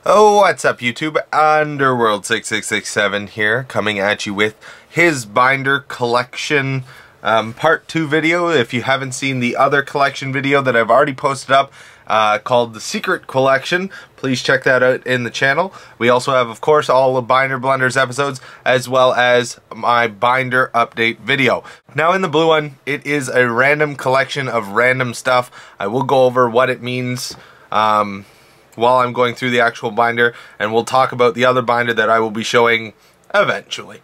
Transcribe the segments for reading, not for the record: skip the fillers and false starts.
Oh, what's up YouTube? Underworld 6667 here, coming at you with his binder collection part 2 video. If you haven't seen the other collection video that I've already posted up called the Secret Collection, please check that out in the channel. We also have, of course, all the Binder Blenders episodes, as well as my binder update video. Now in the blue one, it is a random collection of random stuff. I will go over what it means while I'm going through the actual binder, and we'll talk about the other binder that I will be showing eventually.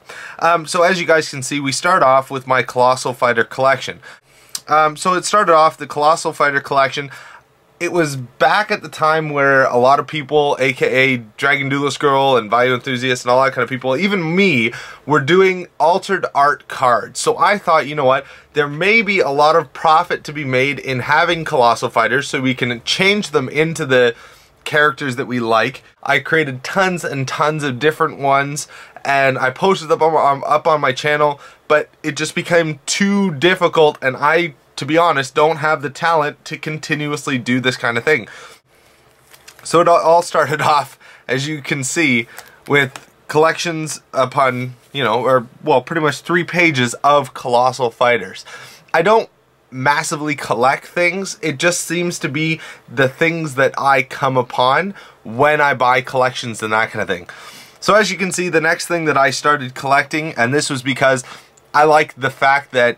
So as you guys can see, we start off with my Colossal Fighter collection. So it started off, the Colossal Fighter collection, it was back at the time where a lot of people, aka Dragon Duelist Girl and Value Enthusiasts and all that kind of people, even me, were doing altered art cards. So I thought, you know what, there may be a lot of profit to be made in having Colossal Fighters so we can change them into the characters that we like. I created tons and tons of different ones and I posted them up on my channel, but it just became too difficult, and I, to be honest, don't have the talent to continuously do this kind of thing. So it all started off, as you can see, with collections upon, you know, or well, pretty much 3 pages of Colossal Fighters. I don't massively collect things, it just seems to be the things that I come upon when I buy collections and that kind of thing. So as you can see, the next thing that I started collecting, and this was because I liked the fact that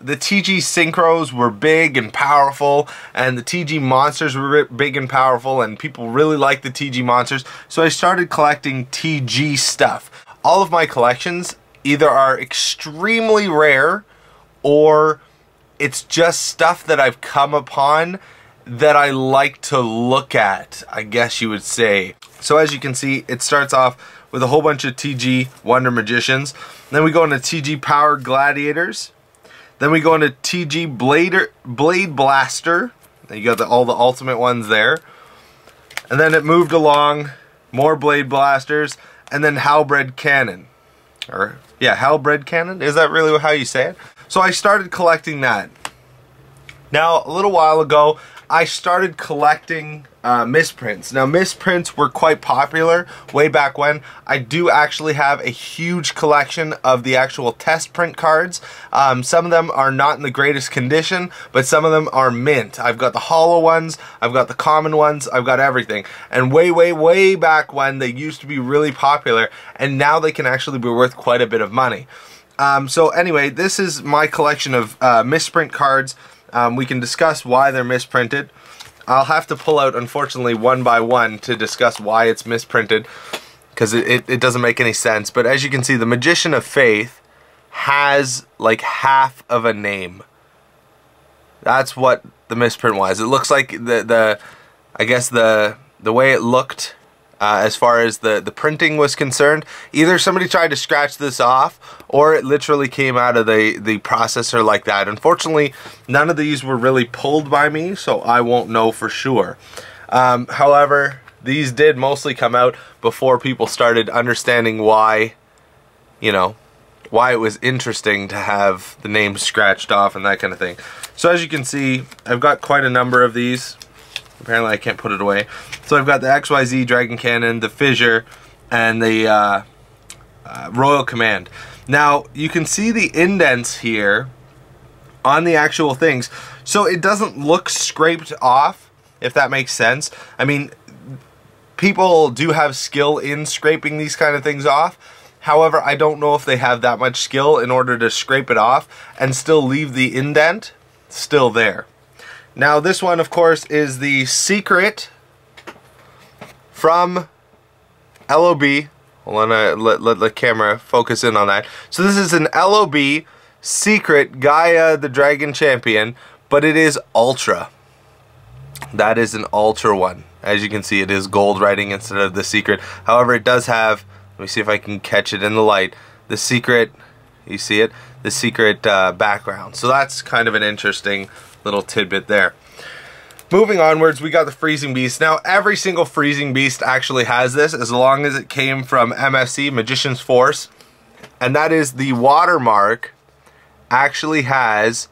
the TG synchros were big and powerful, and the TG monsters were big and powerful, and people really liked the TG monsters, so I started collecting TG stuff. All of my collections either are extremely rare or it's just stuff that I've come upon that I like to look at, I guess you would say. So as you can see, it starts off with a whole bunch of TG Wonder Magicians. Then we go into TG Power Gladiators. Then we go into TG Blade Blaster. You got all the ultimate ones there. And then it moved along, more Blade Blasters, and then Halberd Cannon. Or, yeah, Halberd Cannon? Is that really how you say it? So I started collecting that. Now, a little while ago, I started collecting misprints. Now, misprints were quite popular way back when. I do actually have a huge collection of the actual test print cards. Some of them are not in the greatest condition, but some of them are mint. I've got the hollow ones, I've got the common ones, I've got everything. And way back when, they used to be really popular, and now they can actually be worth quite a bit of money. So anyway, this is my collection of misprint cards. We can discuss why they're misprinted. I'll have to pull out, unfortunately, one by one to discuss why it's misprinted, because it doesn't make any sense. But as you can see, the Magician of Faith has like half of a name. That's what the misprint was. It looks like I guess the way it looked as far as the printing was concerned, either somebody tried to scratch this off or it literally came out of the processor like that. Unfortunately, none of these were really pulled by me, so I won't know for sure. However, these did mostly come out before people started understanding why, you know, why it was interesting to have the name scratched off and that kind of thing. So as you can see, I've got quite a number of these. Apparently I can't put it away. So I've got the XYZ Dragon Cannon, the Fissure, and the Royal Command. Now, you can see the indents here on the actual things. So it doesn't look scraped off, if that makes sense. I mean, people do have skill in scraping these kind of things off. However, I don't know if they have that much skill in order to scrape it off and still leave the indent still there. Now this one, of course, is the Secret from LOB. Hold on, let the camera focus in on that. So this is an LOB Secret Gaia the Dragon Champion, but it is Ultra. That is an Ultra one. As you can see, it is gold writing instead of the Secret. However, it does have, let me see if I can catch it in the light, the Secret, you see it? The Secret background. So that's kind of an interesting little tidbit there. Moving onwards, we got the Freezing Beast. Now, every single Freezing Beast actually has this, as long as it came from MFC, Magician's Force. And that is the watermark actually has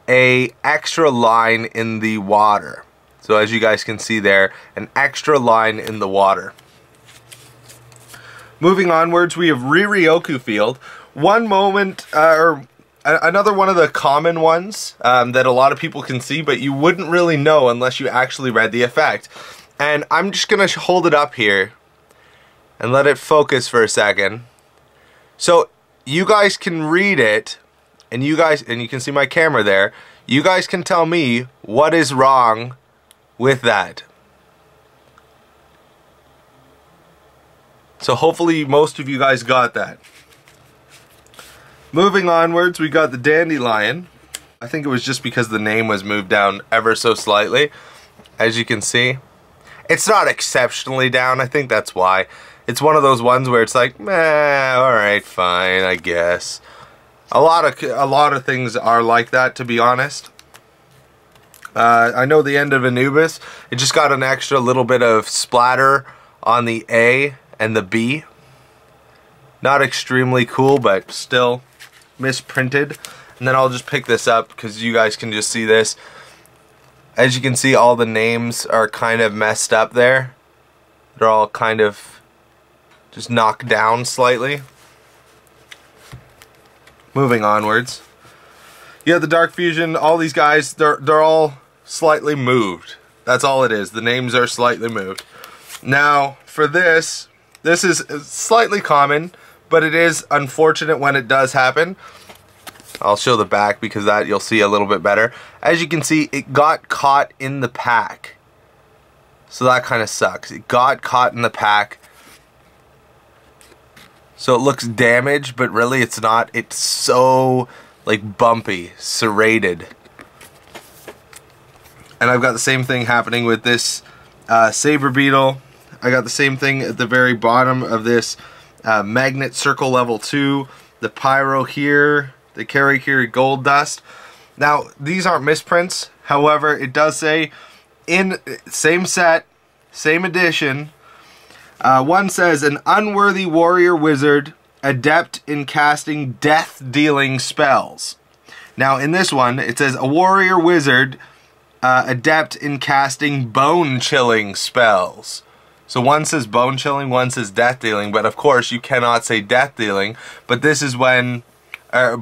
a extra line in the water. So as you guys can see there, an extra line in the water. Moving onwards, we have Riryoku Field. One moment, or another one of the common ones that a lot of people can see, but you wouldn't really know unless you actually read the effect. And I'm just going to hold it up here and let it focus for a second. So you guys can read it, and you can see my camera there. You guys can tell me what is wrong with that. So hopefully most of you guys got that. Moving onwards, we got the dandelion. I think it was just because the name was moved down ever so slightly. As you can see, it's not exceptionally down. I think that's why. It's one of those ones where it's like, meh, alright, fine, I guess. A lot of things are like that, to be honest. I know the end of Anubis, it just got an extra little bit of splatter on the A and the B. Not extremely cool, but still misprinted. And then I'll just pick this up because you guys can just see this. As you can see, all the names are kind of messed up there. They're all kind of just knocked down slightly. Moving onwards, you have the Dark Fusion. All these guys, they're all slightly moved. That's all it is. The names are slightly moved. Now, for this is slightly common, but it is unfortunate when it does happen. I'll show the back because that you'll see a little bit better. As you can see, it got caught in the pack. So that kind of sucks. It got caught in the pack. So it looks damaged, but really it's not. It's so like bumpy, serrated. And I've got the same thing happening with this saber beetle. I got the same thing at the very bottom of this magnet circle level 2. The pyro here, the Kerikiri gold dust. Now these aren't misprints. However, it does say in same set, same edition. One says an unworthy warrior wizard, adept in casting death-dealing spells. Now in this one, it says a warrior wizard, adept in casting bone-chilling spells. So one says bone-chilling, one says death-dealing, but of course you cannot say death-dealing. But this is when,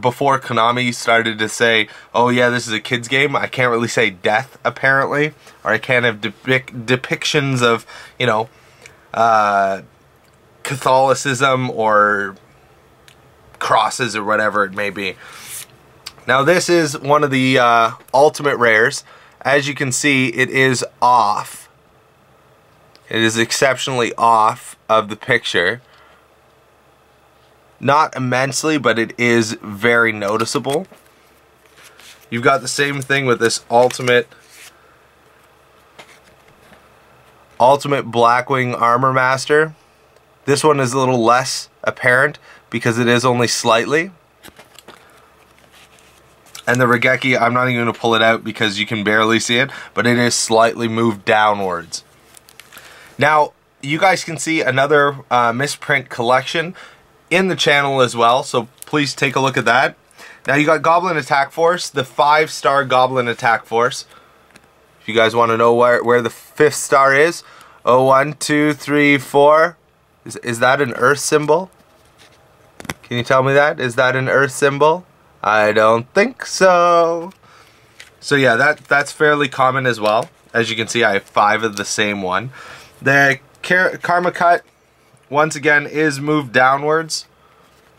before Konami started to say, oh yeah, this is a kid's game, I can't really say death, apparently. Or I can't have depictions of, you know, Catholicism or crosses or whatever it may be. Now this is one of the ultimate rares. As you can see, it is off. It is exceptionally off of the picture. Not immensely, but it is very noticeable. You've got the same thing with this ultimate Blackwing Armor Master. This one is a little less apparent because it is only slightly. And the Regeki, I'm not even going to pull it out because you can barely see it, but it is slightly moved downwards. Now, you guys can see another misprint collection in the channel as well, so please take a look at that. Now you got Goblin Attack Force, the 5-star Goblin Attack Force. If you guys want to know where the 5th star is, 1, 2, 3, 4. Is that an Earth symbol? Can you tell me that? Is that an Earth symbol? I don't think so. So yeah, that's fairly common as well. As you can see, I have 5 of the same one. The Karma Cut, once again, is moved downwards.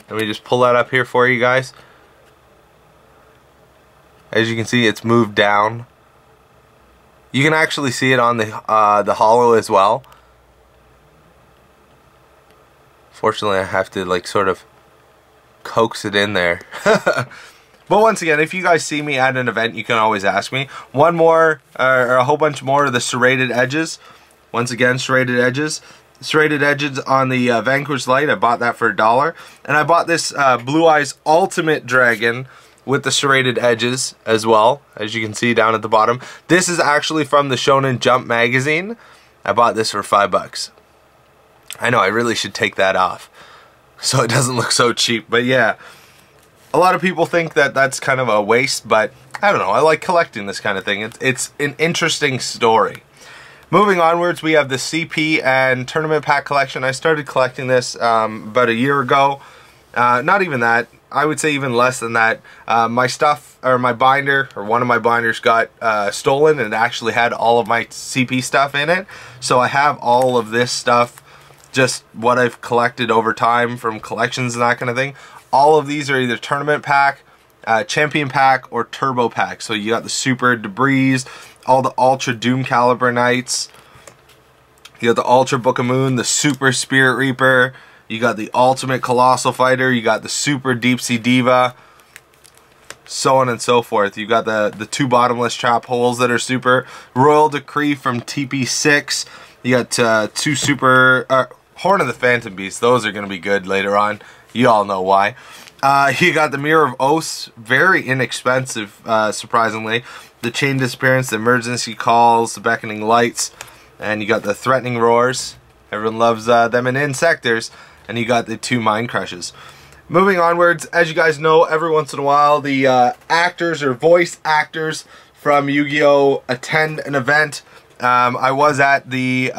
Let me just pull that up here for you guys. As you can see, it's moved down. You can actually see it on the hollow as well. Fortunately, I have to like sort of coax it in there. But once again, if you guys see me at an event, you can always ask me. One more, or a whole bunch more of the serrated edges. Once again, serrated edges. Serrated edges on the Vanquish Light. I bought that for $1. And I bought this Blue Eyes Ultimate Dragon with the serrated edges as well, as you can see down at the bottom. This is actually from the Shonen Jump magazine. I bought this for $5. I know, I really should take that off so it doesn't look so cheap. But yeah, a lot of people think that that's kind of a waste, but I don't know. I like collecting this kind of thing. It's an interesting story. Moving onwards, we have the CP and tournament pack collection. I started collecting this about a year ago. Not even that. I would say even less than that. My stuff, or my binder, or one of my binders got stolen, and it actually had all of my CP stuff in it. So I have all of this stuff, just what I've collected over time from collections and that kind of thing. All of these are either tournament pack, champion pack, or turbo pack. So you got the super debris, all the ultra doom caliber knights, you got the ultra book of moon, the super spirit reaper, you got the ultimate colossal fighter, you got the super deep sea diva, so on and so forth. You got the two bottomless trap holes that are super, royal decree from TP6, you got two super horn of the phantom beast. Those are going to be good later on, you all know why. You got the mirror of oaths, very inexpensive, surprisingly, the chain disappearance, the emergency calls, the beckoning lights, and you got the threatening roars. Everyone loves them in insectors. And you got the two mind crushes. Moving onwards, as you guys know, every once in a while the actors or voice actors from Yu-Gi-Oh! Attend an event. I was at the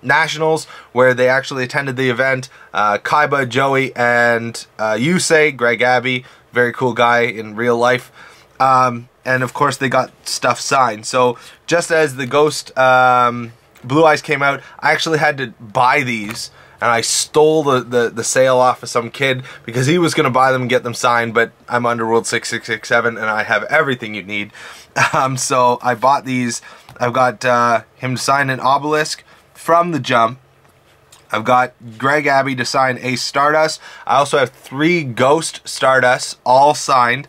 Nationals where they actually attended the event. Kaiba, Joey, and Yusei, Greg Abbey, very cool guy in real life. And of course they got stuff signed. So just as the Ghost Blue Eyes came out, I actually had to buy these. And I stole the sale off of some kid because he was going to buy them and get them signed, but I'm Underworld 6667 and I have everything you need. So I bought these. I've got him to sign an obelisk from the jump. I've got Greg Abbey to sign a Stardust. I also have 3 Ghost Stardusts, all signed,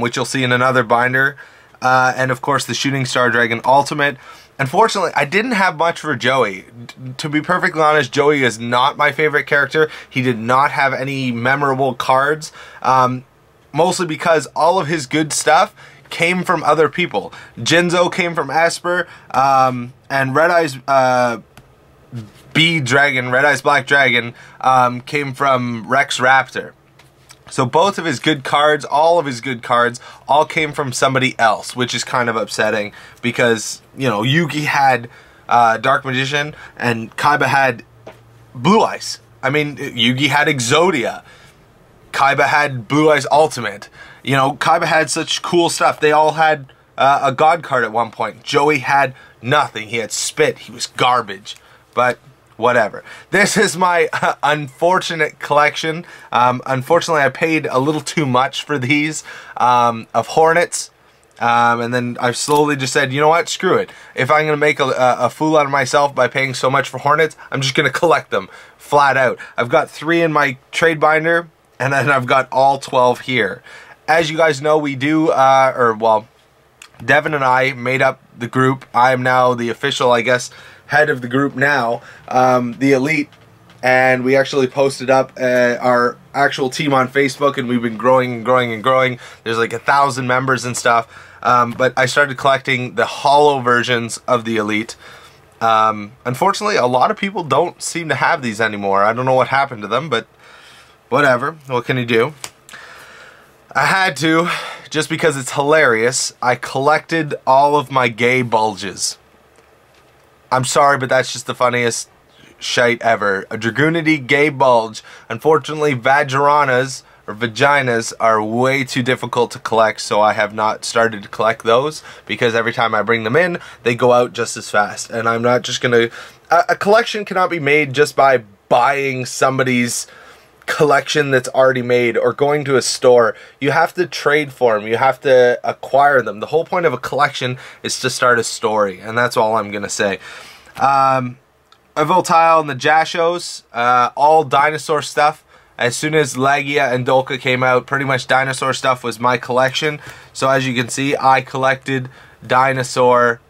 which you'll see in another binder. And of course the Shooting Star Dragon Ultimate. Unfortunately, I didn't have much for Joey. To be perfectly honest, Joey is not my favorite character. He did not have any memorable cards, mostly because all of his good stuff came from other people. Jinzo came from Esper, and Red Eyes B Dragon, Red Eyes Black Dragon, came from Rex Raptor. So both of his good cards, all of his good cards, all came from somebody else, which is kind of upsetting because, you know, Yugi had Dark Magician and Kaiba had Blue Eyes. I mean, Yugi had Exodia. Kaiba had Blue Eyes Ultimate. You know, Kaiba had such cool stuff. They all had a God card at one point. Joey had nothing. He had Spit. He was garbage. But whatever. This is my unfortunate collection. Unfortunately, I paid a little too much for these of Hornets. And then I've slowly just said, you know what, screw it. If I'm going to make a fool out of myself by paying so much for Hornets, I'm just going to collect them flat out. I've got 3 in my trade binder, and then I've got all 12 here. As you guys know, we do, well, Devin and I made up the group. I am now the official, I guess, head of the group now, the Elite, and we actually posted up our actual team on Facebook, and we've been growing and growing and growing. There's like 1,000 members and stuff, but I started collecting the holo versions of the Elite. Unfortunately, a lot of people don't seem to have these anymore. I don't know what happened to them, but whatever. What can you do? I had to, just because it's hilarious. I collected all of my gay bulges. I'm sorry, but that's just the funniest shite ever. A Dragoonity gay bulge. Unfortunately, Vajranas, or vaginas, are way too difficult to collect, so I have not started to collect those, because every time I bring them in, they go out just as fast. And I'm not just gonna... A collection cannot be made just by buying somebody's collection that's already made or going to a store. You have to trade for them. You have to acquire them. The whole point of a collection is to start a story, and that's all I'm gonna say. A Voltile and the Jashos, all dinosaur stuff. As soon as Lagia and Dolka came out, pretty much dinosaur stuff was my collection. So as you can see, I collected dinosaur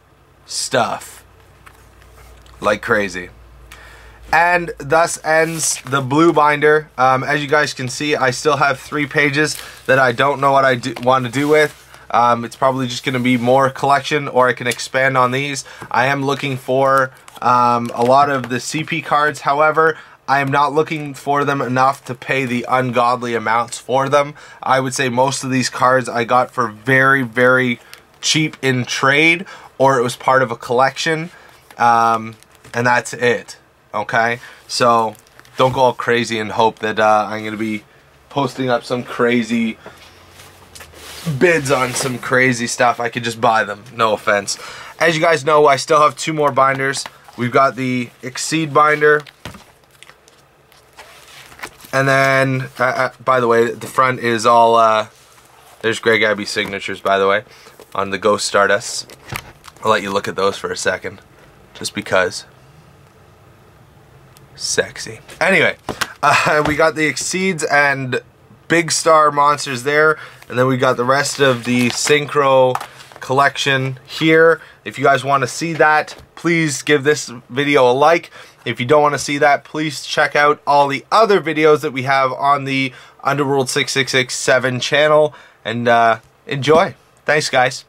stuff like crazy. And thus ends the blue binder. As you guys can see, I still have 3 pages that I don't know what I want to do with. It's probably just going to be more collection, or I can expand on these. I am looking for a lot of the CP cards. However, I am not looking for them enough to pay the ungodly amounts for them. I would say most of these cards I got for very, very cheap in trade, or it was part of a collection. and that's it. Okay, so don't go all crazy and hope that I'm gonna be posting up some crazy bids on some crazy stuff. I could just buy them, no offense. As you guys know, I still have 2 more binders. We've got the Exceed binder, and then by the way, the front is all there's Greg Abbey's signatures, by the way, on the Ghost Stardust. I'll let you look at those for a second, just because. Sexy. Anyway, we got the Exceeds and Big Star monsters there, and then we got the rest of the Synchro collection here. If you guys want to see that, please give this video a like. If you don't want to see that, please check out all the other videos that we have on the Underworld 6667 channel, and enjoy. Thanks, guys.